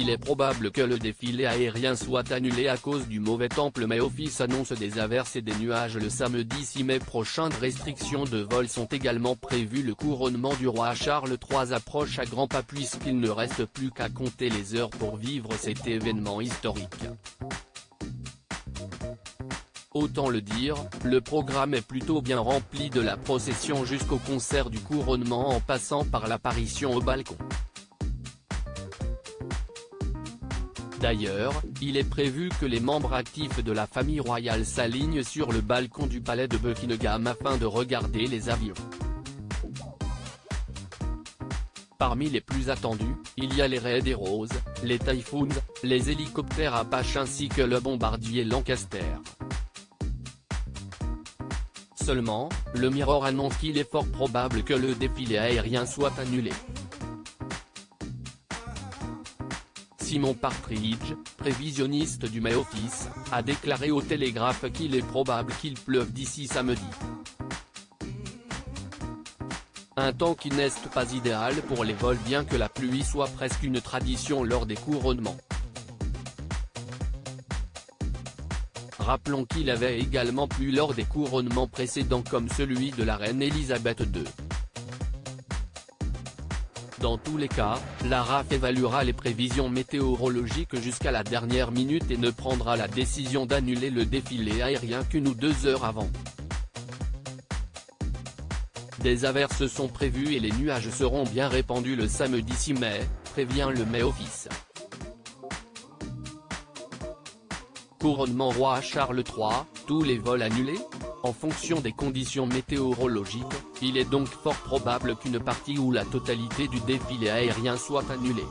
Il est probable que le défilé aérien soit annulé à cause du mauvais temps. Le Met Office annonce des averses et des nuages le samedi 6 mai prochain. Des restrictions de vol sont également prévues. Le couronnement du roi Charles III approche à grands pas puisqu'il ne reste plus qu'à compter les heures pour vivre cet événement historique. Autant le dire, le programme est plutôt bien rempli, de la procession jusqu'au concert du couronnement en passant par l'apparition au balcon. D'ailleurs, il est prévu que les membres actifs de la famille royale s'alignent sur le balcon du palais de Buckingham afin de regarder les avions. Parmi les plus attendus, il y a les Raids des Roses, les Typhoons, les hélicoptères Apache ainsi que le bombardier Lancaster. Seulement, le Mirror annonce qu'il est fort probable que le défilé aérien soit annulé. Simon Partridge, prévisionniste du Met Office, a déclaré au Télégraphe qu'il est probable qu'il pleuve d'ici samedi. Un temps qui n'est pas idéal pour les vols bien que la pluie soit presque une tradition lors des couronnements. Rappelons qu'il avait également plu lors des couronnements précédents comme celui de la reine Elisabeth II. Dans tous les cas, la RAF évaluera les prévisions météorologiques jusqu'à la dernière minute et ne prendra la décision d'annuler le défilé aérien qu'1 ou 2 heures avant. Des averses sont prévues et les nuages seront bien répandus le samedi 6 mai, prévient le Met Office. Couronnement roi Charles III, tous les vols annulés ? En fonction des conditions météorologiques, il est donc fort probable qu'une partie ou la totalité du défilé aérien soit annulée.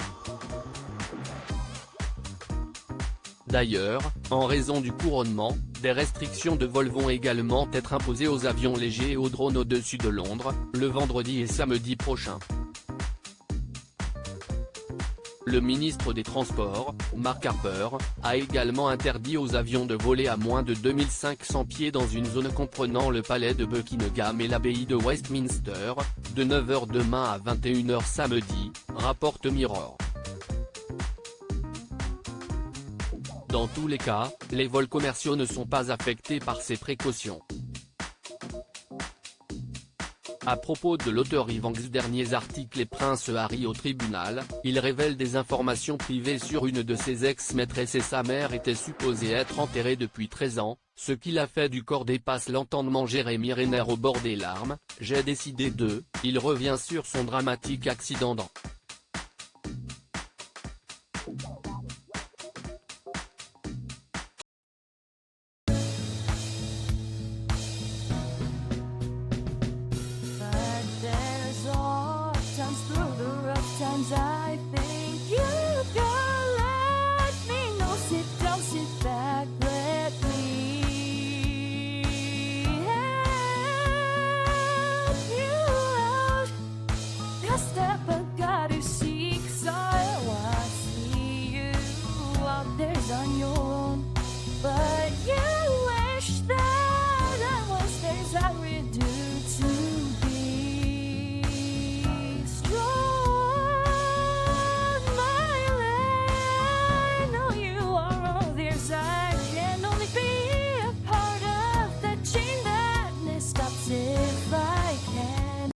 D'ailleurs, en raison du couronnement, des restrictions de vol vont également être imposées aux avions légers et aux drones au-dessus de Londres, le vendredi et samedi prochain. Le ministre des Transports, Mark Harper, a également interdit aux avions de voler à moins de 2500 pieds dans une zone comprenant le palais de Buckingham et l'abbaye de Westminster, de 9 h demain à 21 h samedi, rapporte Mirror. Dans tous les cas, les vols commerciaux ne sont pas affectés par ces précautions. À propos de l'auteur Evans, derniers articles et Prince Harry au tribunal, il révèle des informations privées sur une de ses ex-maîtresses et sa mère était supposée être enterrée depuis 13 ans, ce qui l'a fait du corps dépasse l'entendement. Jeremy Renner au bord des larmes, j'ai décidé de, il revient sur son dramatique accident dans